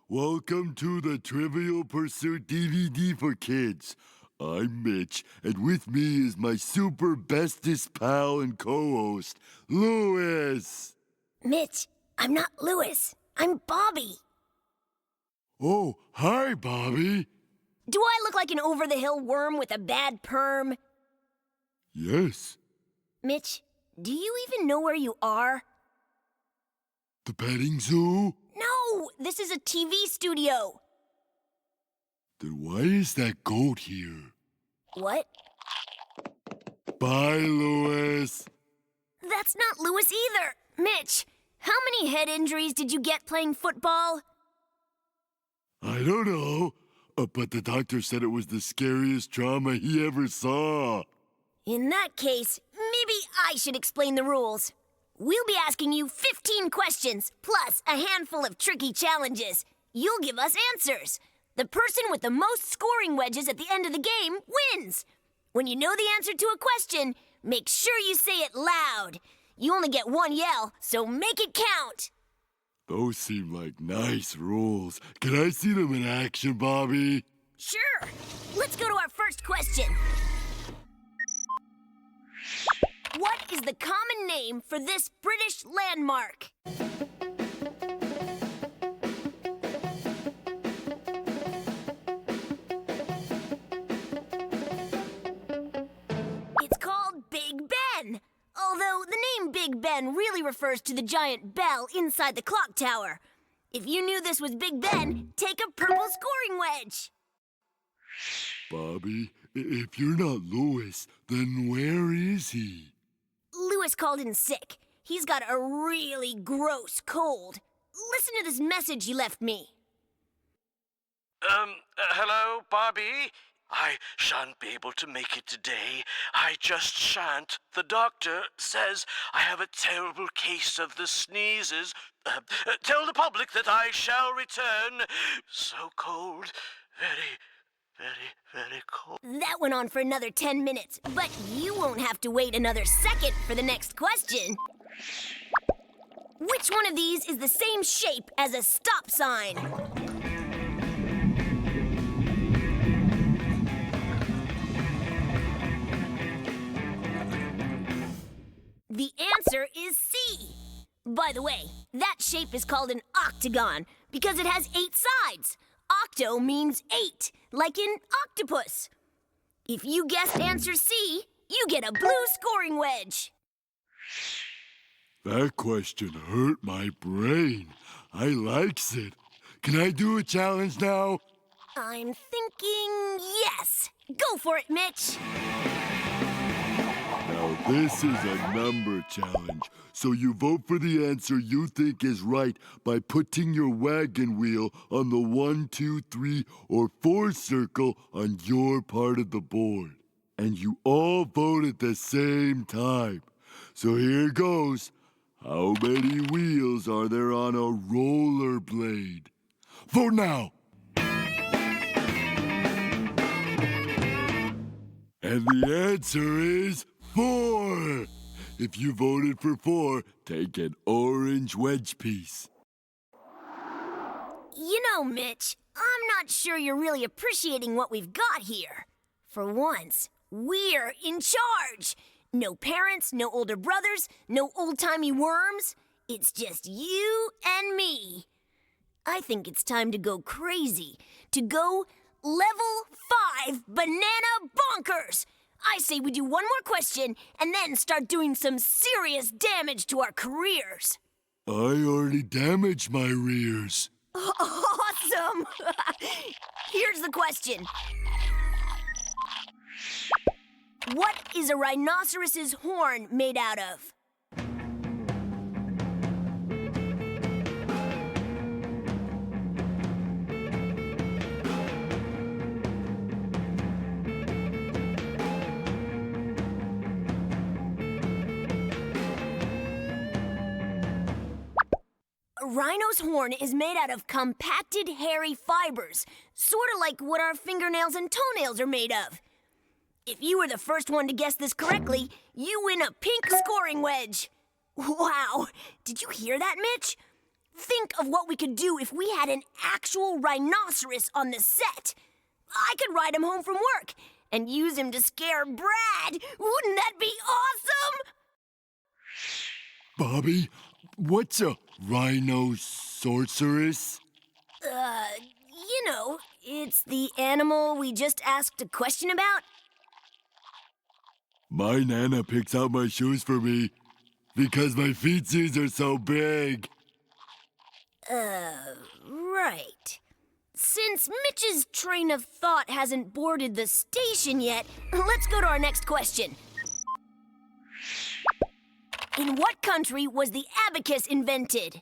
Welcome to the Trivial Pursuit DVD for kids. I'm Mitch, and with me is my super bestest pal and co-host, Louis. Mitch, I'm not Louis. I'm Bobby. Oh, hi, Bobby. Do I look like an over-the-hill worm with a bad perm? Yes. Mitch, do you even know where you are? The petting zoo? No, this is a TV studio. Then why is that goat here? What? Bye, Louis. That's not Louis either. Mitch, how many head injuries did you get playing football? I don't know, but the doctor said it was the scariest trauma he ever saw. In that case, maybe I should explain the rules. We'll be asking you 15 questions, plus a handful of tricky challenges. You'll give us answers. The person with the most scoring wedges at the end of the game wins. When you know the answer to a question, make sure you say it loud. You only get one yell, so make it count. Those seem like nice rules. Can I see them in action, Bobby? Sure. Let's go to our first question. What is the common name for this British landmark? It's called Big Ben. Although the name Big Ben really refers to the giant bell inside the clock tower. If you knew this was Big Ben, take a purple scoring wedge. Bobby, if you're not Louis, then where is he? Louis called in sick. He's got a really gross cold. Listen to this message he left me. Hello, Bobby? I shan't be able to make it today. I just shan't. The doctor says I have a terrible case of the sneezes. Tell the public that I shall return. So cold. Very cold. That went on for another 10 minutes, but you won't have to wait another second for the next question. Which one of these is the same shape as a stop sign? The answer is C. By the way, that shape is called an octagon because it has 8 sides. Octo means 8, like in octopus. If you guessed answer C, you get a blue scoring wedge. That question hurt my brain. I likes it. Can I do a challenge now? I'm thinking yes. Go for it, Mitch. Now this is a number challenge, so you vote for the answer you think is right by putting your wagon wheel on the 1, 2, 3, or 4 circle on your part of the board. And you all vote at the same time. So here goes. How many wheels are there on a roller blade? Vote now! And the answer is 4! If you voted for 4, take an orange wedge piece. You know, Mitch, I'm not sure you're really appreciating what we've got here. For once, we're in charge. No parents, no older brothers, no old-timey worms. It's just you and me. I think it's time to go crazy, to go level 5 banana bonkers. I say we do one more question and then start doing some serious damage to our careers. I already damaged my rears. Awesome! Here's the question. What is a rhinoceros's horn made out of? A rhino's horn is made out of compacted hairy fibers, sort of like what our fingernails and toenails are made of. If you were the first one to guess this correctly, you win a pink scoring wedge. Wow, did you hear that, Mitch? Think of what we could do if we had an actual rhinoceros on the set. I could ride him home from work and use him to scare Brad. Wouldn't that be awesome? Bobby, what's a rhinoceros? It's the animal we just asked a question about. My Nana picks out my shoes for me because my feetsies are so big. Right. Since Mitch's train of thought hasn't boarded the station yet, let's go to our next question. In what country was the abacus invented?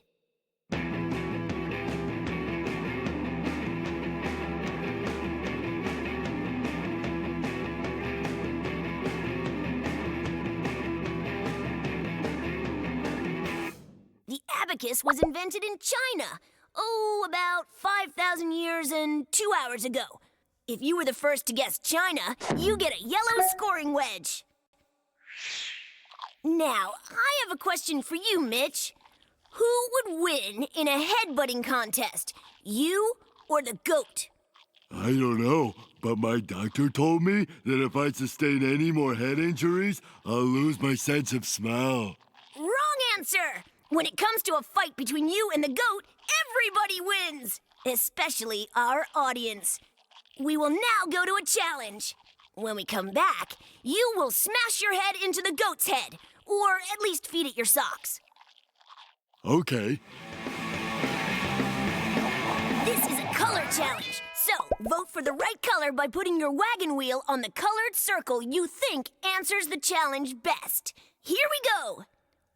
The abacus was invented in China. About 5,000 years and 2 hours ago. If you were the first to guess China, you get a yellow scoring wedge. Now, I have a question for you, Mitch. Who would win in a headbutting contest, you or the goat? I don't know, but my doctor told me that if I sustain any more head injuries, I'll lose my sense of smell. Wrong answer! When it comes to a fight between you and the goat, everybody wins! Especially our audience. We will now go to a challenge. When we come back, you will smash your head into the goat's head, or at least feed it your socks. Okay. This is a color challenge, so vote for the right color by putting your wagon wheel on the colored circle you think answers the challenge best. Here we go!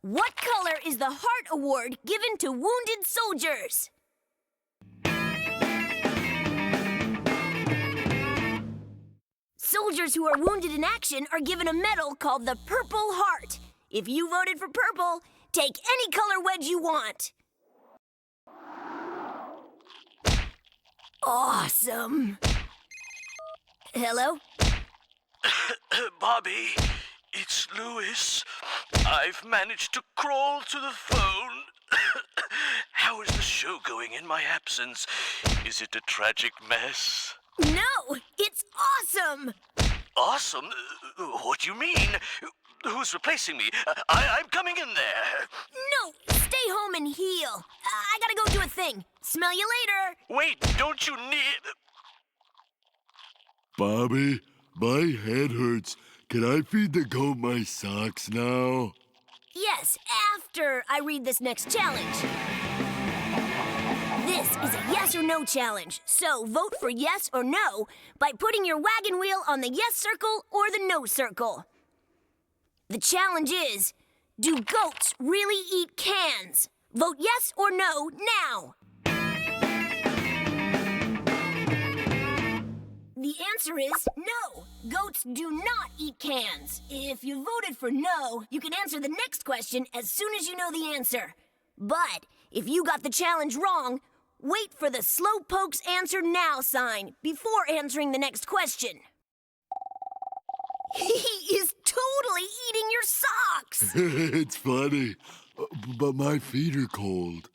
What color is the Heart Award given to wounded soldiers? Soldiers who are wounded in action are given a medal called the Purple Heart. If you voted for purple, take any color wedge you want. Awesome. Hello? Bobby, it's Louis. I've managed to crawl to the phone. How is the show going in my absence? Is it a tragic mess? No, it's awesome. Awesome? What do you mean? Who's replacing me? I'm coming in there. No, stay home and heal. I gotta go do a thing. Smell you later. Wait, don't you need... Bobby, my head hurts. Can I feed the goat my socks now? Yes, after I read this next challenge. This is a yes or no challenge, so vote for yes or no by putting your wagon wheel on the yes circle or the no circle. The challenge is, do goats really eat cans? Vote yes or no now. The answer is no. Goats do not eat cans. If you voted for no, you can answer the next question as soon as you know the answer. But if you got the challenge wrong, wait for the Slowpoke's Answer Now sign before answering the next question. He is totally eating your socks! It's funny, but my feet are cold.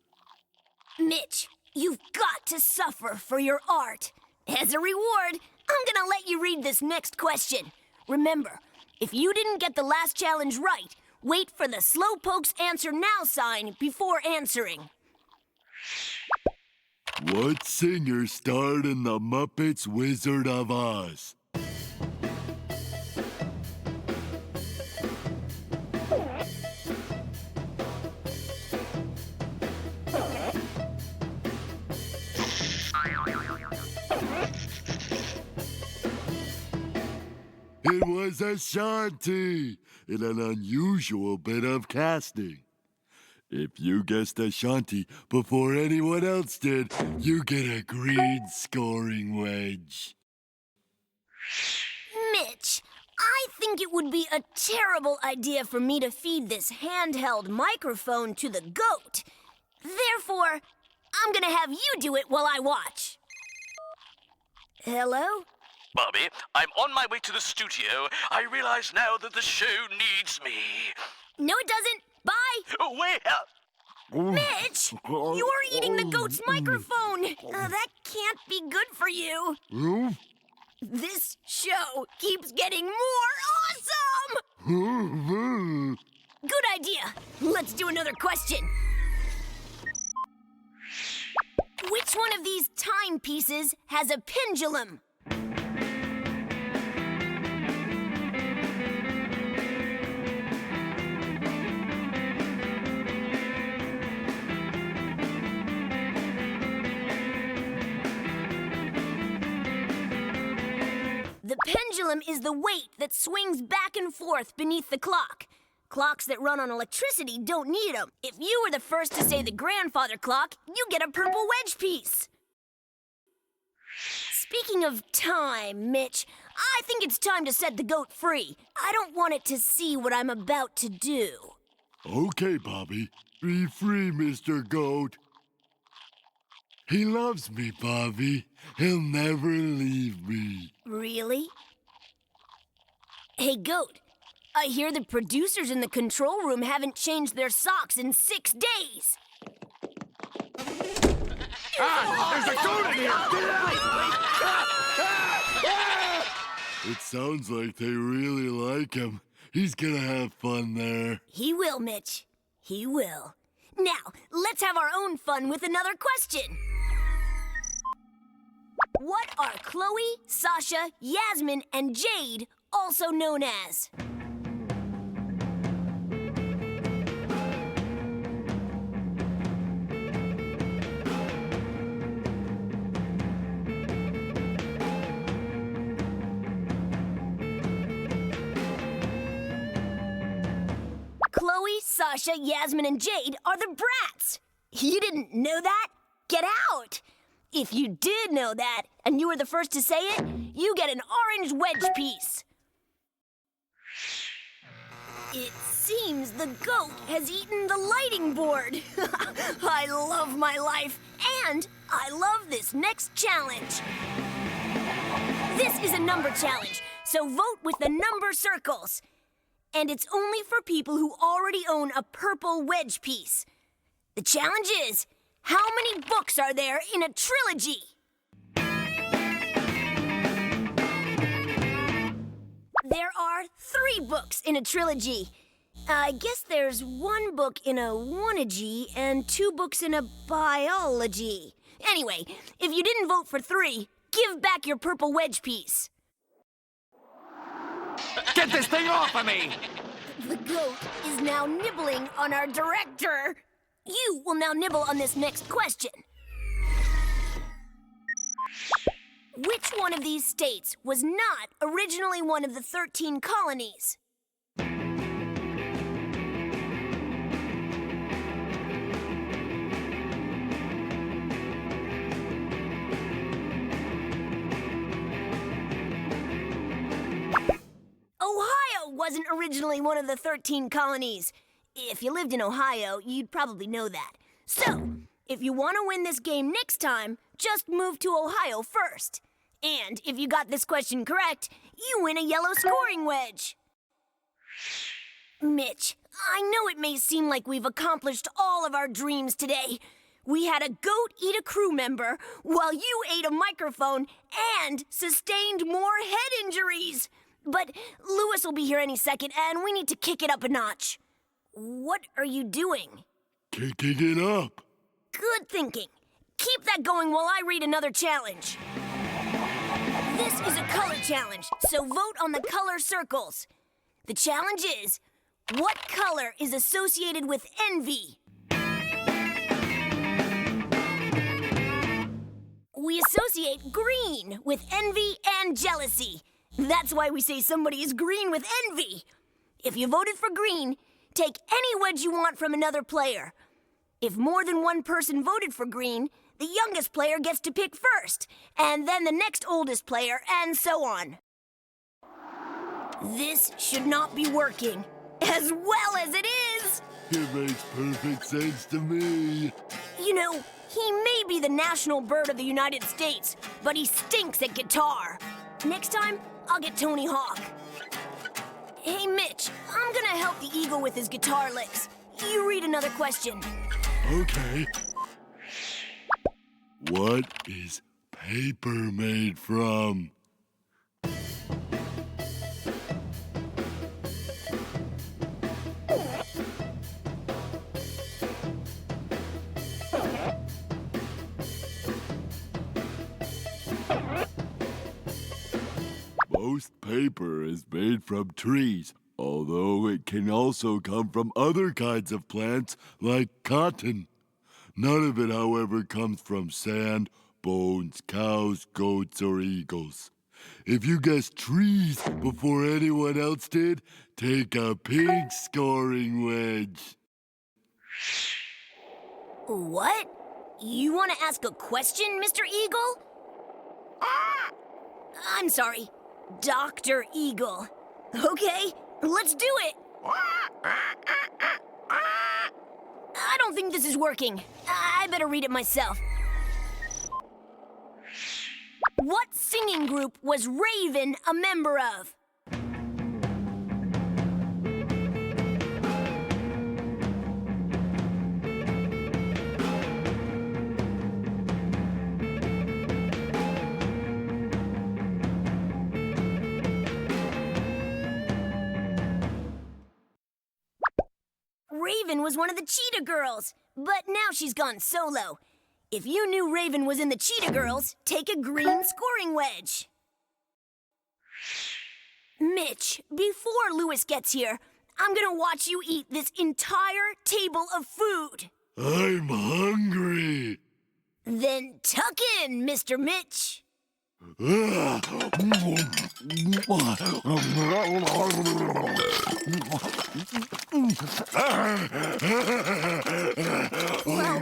Mitch, you've got to suffer for your art. As a reward, I'm gonna let you read this next question. Remember, if you didn't get the last challenge right, wait for the Slowpoke's Answer Now sign before answering. What singer starred in The Muppets Wizard of Oz? It was Ashanti in an unusual bit of casting. If you guessed Ashanti before anyone else did, you get a green scoring wedge. Mitch, I think it would be a terrible idea for me to feed this handheld microphone to the goat. Therefore, I'm gonna have you do it while I watch. Hello? Bobby, I'm on my way to the studio. I realize now that the show needs me. No, it doesn't. Bye. Oh, wait. Mitch, you're eating the goat's microphone. That can't be good for you. This show keeps getting more awesome! Good idea. Let's do another question. Which one of these timepieces has a pendulum? The pendulum is the weight that swings back and forth beneath the clock. Clocks that run on electricity don't need them. If you were the first to say the grandfather clock, you get a purple wedge piece. Speaking of time, Mitch, I think it's time to set the goat free. I don't want it to see what I'm about to do. Okay, Bobby. Be free, Mr. Goat. He loves me, Bobby. He'll never leave me. Really? Hey, Goat. I hear the producers in the control room haven't changed their socks in 6 days. There's a goat in here! It sounds like they really like him. He's gonna have fun there. He will, Mitch. He will. Now, let's have our own fun with another question. What are Chloe, Sasha, Yasmin, and Jade also known as? Chloe, Sasha, Yasmin, and Jade are the brats. You didn't know that? Get out! If you did know that, and you were the first to say it, you get an orange wedge piece. It seems the goat has eaten the lighting board. I love my life, and I love this next challenge. This is a number challenge, so vote with the number circles. And it's only for people who already own a purple wedge piece. The challenge is, how many books are there in a trilogy? There are 3 books in a trilogy. I guess there's 1 book in a oneagy and 2 books in a biology. Anyway, if you didn't vote for 3, give back your purple wedge piece. Get this thing off of me! The goat is now nibbling on our director. You will now nibble on this next question. Which one of these states was not originally one of the 13 colonies? Ohio wasn't originally one of the 13 colonies. If you lived in Ohio, you'd probably know that. So, if you want to win this game next time, just move to Ohio first. And if you got this question correct, you win a yellow scoring wedge. Mitch, I know it may seem like we've accomplished all of our dreams today. We had a goat eat a crew member while you ate a microphone and sustained more head injuries. But Lewis will be here any second, and we need to kick it up a notch. What are you doing? Kicking it up. Good thinking. Keep that going while I read another challenge. This is a color challenge, so vote on the color circles. The challenge is, what color is associated with envy? We associate green with envy and jealousy. That's why we say somebody is green with envy. If you voted for green, take any wedge you want from another player. If more than one person voted for green, the youngest player gets to pick first, and then the next oldest player, and so on. This should not be working, as well as it is. It makes perfect sense to me. You know, he may be the national bird of the United States, but he stinks at guitar. Next time, I'll get Tony Hawk. Hey, Mitch, I'm gonna help the eagle with his guitar licks. You read another question. Okay. What is paper made from? Most paper is made from trees, although it can also come from other kinds of plants like cotton. None of it, however, comes from sand, bones, cows, goats, or eagles. If you guessed trees before anyone else did, take a pink scoring wedge. What? You want to ask a question, Mr. Eagle? I'm sorry, Dr. Eagle. Okay, let's do it. I don't think this is working. I better read it myself. What singing group was Raven a member of? Raven was one of the Cheetah Girls, but now she's gone solo. If you knew Raven was in the Cheetah Girls, take a green scoring wedge. Mitch, before Lewis gets here, I'm gonna watch you eat this entire table of food. I'm hungry. Then tuck in, Mr. Mitch. While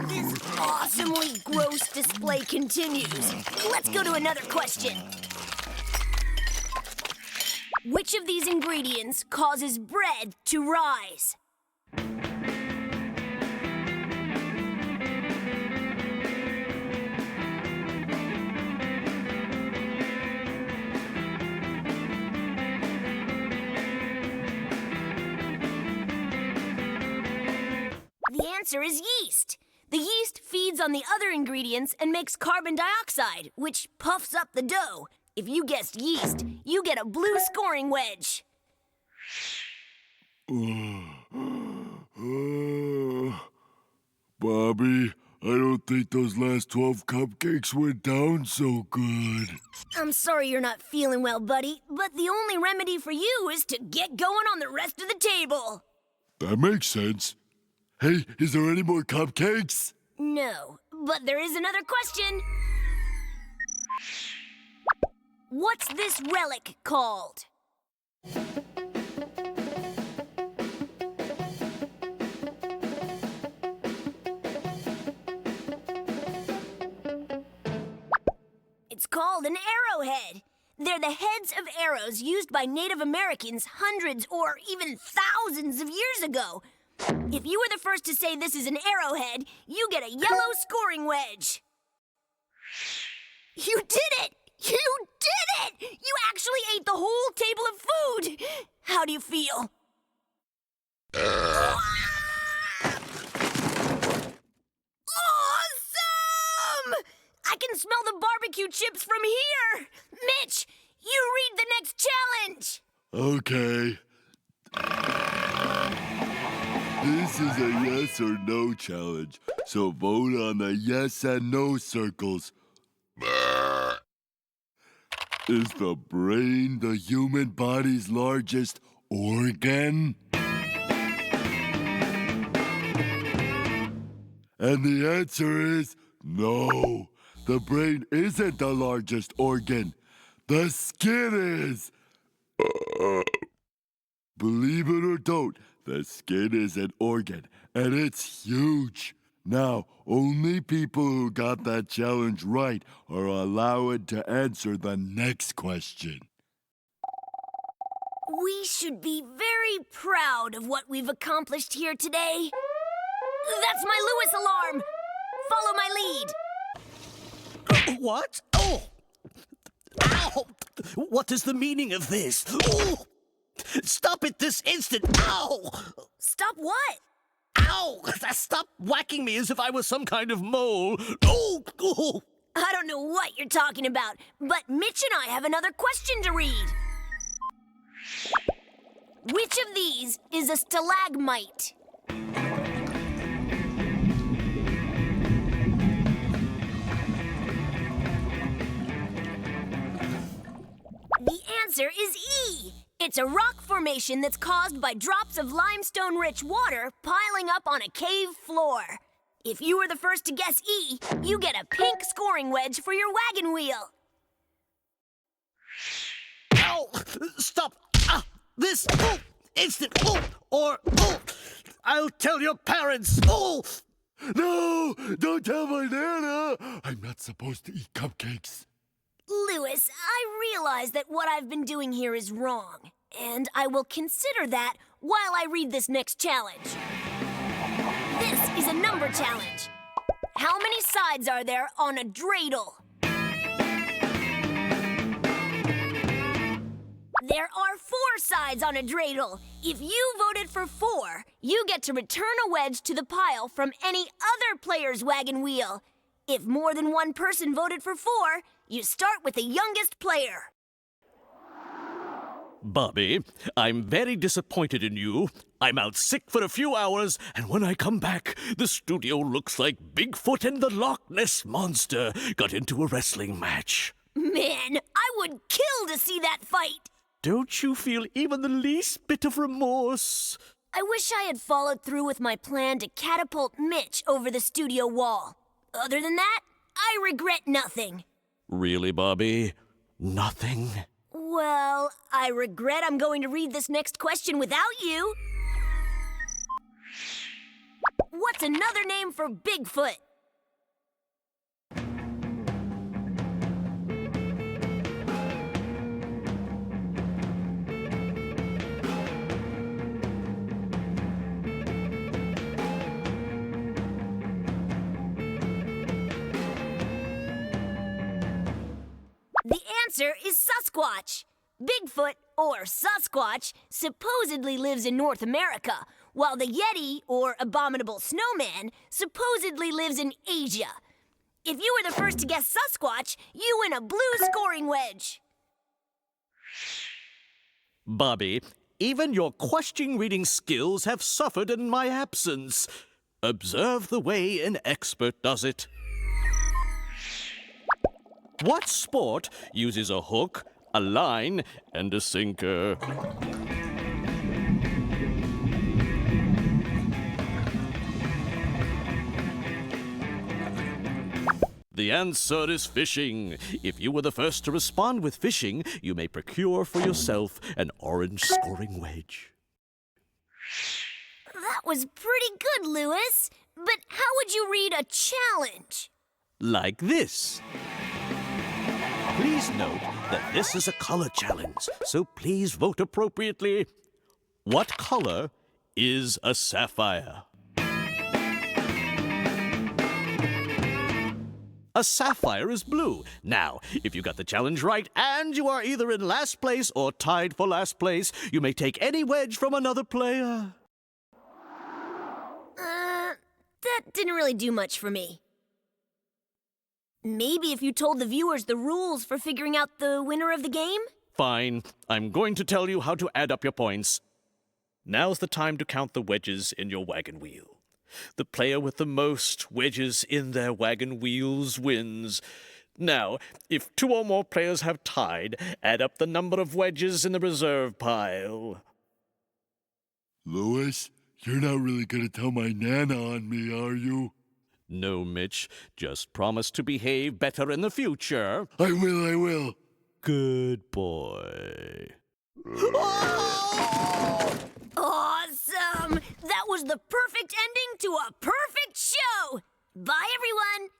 this awesomely gross display continues, let's go to another question. Which of these ingredients causes bread to rise? The answer is yeast. The yeast feeds on the other ingredients and makes carbon dioxide, which puffs up the dough. If you guessed yeast, you get a blue scoring wedge. Bobby, I don't think those last 12 cupcakes went down so good. I'm sorry you're not feeling well, buddy, but the only remedy for you is to get going on the rest of the table. That makes sense. Hey, is there any more cupcakes? No, but there is another question. What's this relic called? It's called an arrowhead. They're the heads of arrows used by Native Americans hundreds or even thousands of years ago. If you were the first to say this is an arrowhead, you get a yellow scoring wedge. You did it! You did it! You actually ate the whole table of food! How do you feel? Awesome! I can smell the barbecue chips from here! Mitch, you read the next challenge! Okay. This is a yes or no challenge, so vote on the yes and no circles. Is the brain the human body's largest organ? And the answer is no. The brain isn't the largest organ. The skin is. Believe it or don't, the skin is an organ, and it's huge. Now, only people who got that challenge right are allowed to answer the next question. We should be very proud of what we've accomplished here today. That's my Lewis alarm! Follow my lead! What? Oh! Ow! What is the meaning of this? Oh! Stop it this instant! Ow! Stop what? Ow! Stop whacking me as if I was some kind of mole. Oh! Oh! I don't know what you're talking about, but Mitch and I have another question to read. Which of these is a stalagmite? The answer is E. It's a rock formation that's caused by drops of limestone-rich water piling up on a cave floor. If you were the first to guess E, you get a pink scoring wedge for your wagon wheel. Ow! Stop! Ah! This! Oh! Instant! Oh! Or... Oh! I'll tell your parents! Oh! No! Don't tell my Nana! I'm not supposed to eat cupcakes. Lewis, I realize that what I've been doing here is wrong, and I will consider that while I read this next challenge. This is a number challenge. How many sides are there on a dreidel? There are 4 sides on a dreidel. If you voted for 4, you get to return a wedge to the pile from any other player's wagon wheel. If more than one person voted for 4, you start with the youngest player. Bobby, I'm very disappointed in you. I'm out sick for a few hours, and when I come back, the studio looks like Bigfoot and the Loch Ness Monster got into a wrestling match. Man, I would kill to see that fight. Don't you feel even the least bit of remorse? I wish I had followed through with my plan to catapult Mitch over the studio wall. Other than that, I regret nothing. Really, Bobby? Nothing? Well, I regret I'm going to read this next question without you. What's another name for Bigfoot? The answer is Sasquatch. Bigfoot, or Sasquatch, supposedly lives in North America, while the Yeti, or Abominable Snowman, supposedly lives in Asia. If you were the first to guess Sasquatch, you win a blue scoring wedge. Bobby, even your question reading skills have suffered in my absence. Observe the way an expert does it. What sport uses a hook, a line, and a sinker? The answer is fishing. If you were the first to respond with fishing, you may procure for yourself an orange scoring wedge. That was pretty good, Lewis. But how would you read a challenge? Like this. Please note that this is a color challenge, so please vote appropriately. What color is a sapphire? A sapphire is blue. Now, if you got the challenge right and you are either in last place or tied for last place, you may take any wedge from another player. That didn't really do much for me. Maybe if you told the viewers the rules for figuring out the winner of the game? Fine. I'm going to tell you how to add up your points. Now's the time to count the wedges in your wagon wheel. The player with the most wedges in their wagon wheels wins. Now, if 2 or more players have tied, add up the number of wedges in the reserve pile. Louis, you're not really gonna tell my Nana on me, are you? No, Mitch. Just promise to behave better in the future. I will. Good boy. Awesome! That was the perfect ending to a perfect show! Bye, everyone!